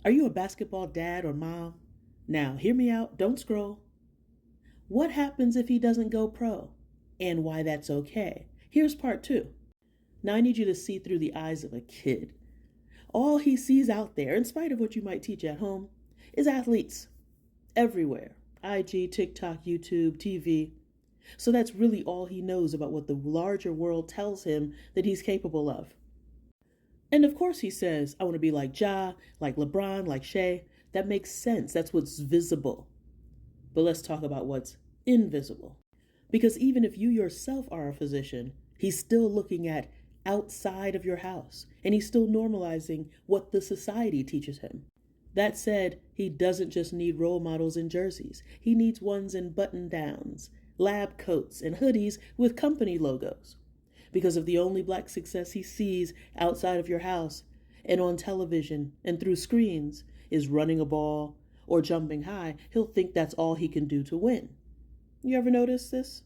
Are you a basketball dad or mom? Now, hear me out, don't scroll. What happens if he doesn't go pro? And why that's okay. Here's part two. Now, I need you to see through the eyes of a kid. All he sees out there, in spite of what you might teach at home, is athletes everywhere. IG, TikTok, YouTube, TV. So that's really all he knows about what the larger world tells him that he's capable of. And of course he says, I want to be like Ja, like LeBron, like Shea. That makes sense. That's what's visible. But let's talk about what's invisible. Because even if you yourself are a physician, he's still looking at outside of your house, and he's still normalizing what the society teaches him. That said, he doesn't just need role models in jerseys. He needs ones in button-downs, lab coats, and hoodies with company logos. Because if the only black success he sees outside of your house and on television and through screens is running a ball or jumping high, he'll think that's all he can do to win. You ever notice this?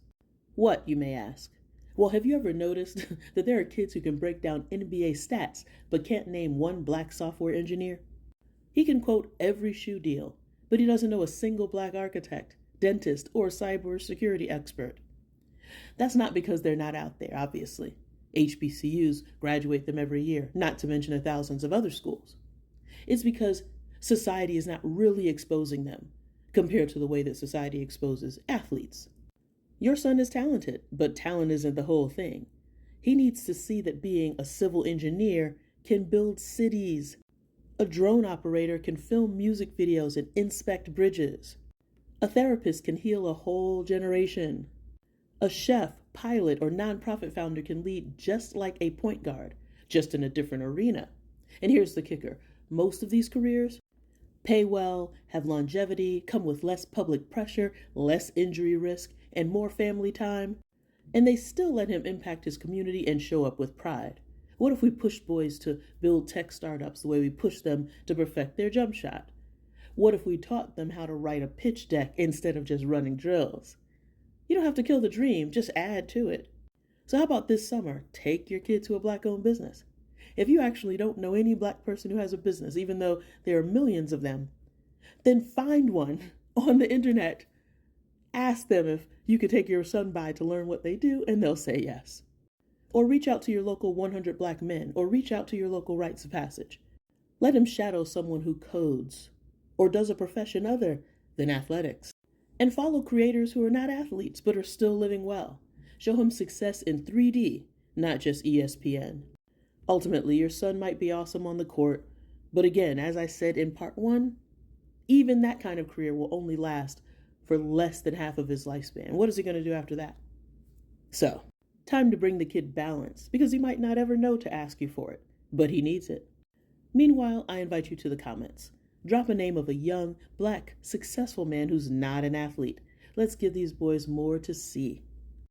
What, you may ask? Well, have you ever noticed that there are kids who can break down NBA stats but can't name one black software engineer? He can quote every shoe deal, but he doesn't know a single black architect, dentist, or cyber security expert. That's not because they're not out there, obviously. HBCUs graduate them every year, not to mention the thousands of other schools. It's because society is not really exposing them compared to the way that society exposes athletes. Your son is talented, but talent isn't the whole thing. He needs to see that being a civil engineer can build cities. A drone operator can film music videos and inspect bridges. A therapist can heal a whole generation. A chef, pilot, or nonprofit founder can lead just like a point guard, just in a different arena. And here's the kicker. Most of these careers pay well, have longevity, come with less public pressure, less injury risk, and more family time. And they still let him impact his community and show up with pride. What if we pushed boys to build tech startups the way we push them to perfect their jump shot? What if we taught them how to write a pitch deck instead of just running drills? You don't have to kill the dream, just add to it. So how about this summer, take your kid to a black-owned business? If you actually don't know any black person who has a business, even though there are millions of them, then find one on the internet. Ask them if you could take your son by to learn what they do, and they'll say yes. Or reach out to your local 100 black men, or reach out to your local rites of passage. Let him shadow someone who codes, or does a profession other than athletics. And follow creators who are not athletes but are still living well. Show him success in 3D, not just ESPN. Ultimately, your son might be awesome on the court, but again, as I said in part one, even that kind of career will only last for less than half of his lifespan. What is he going to do after that? So, time to bring the kid balance, because he might not ever know to ask you for it, but he needs it. Meanwhile, I invite you to the comments. Drop a name of a young, black, successful man who's not an athlete. Let's give these boys more to see.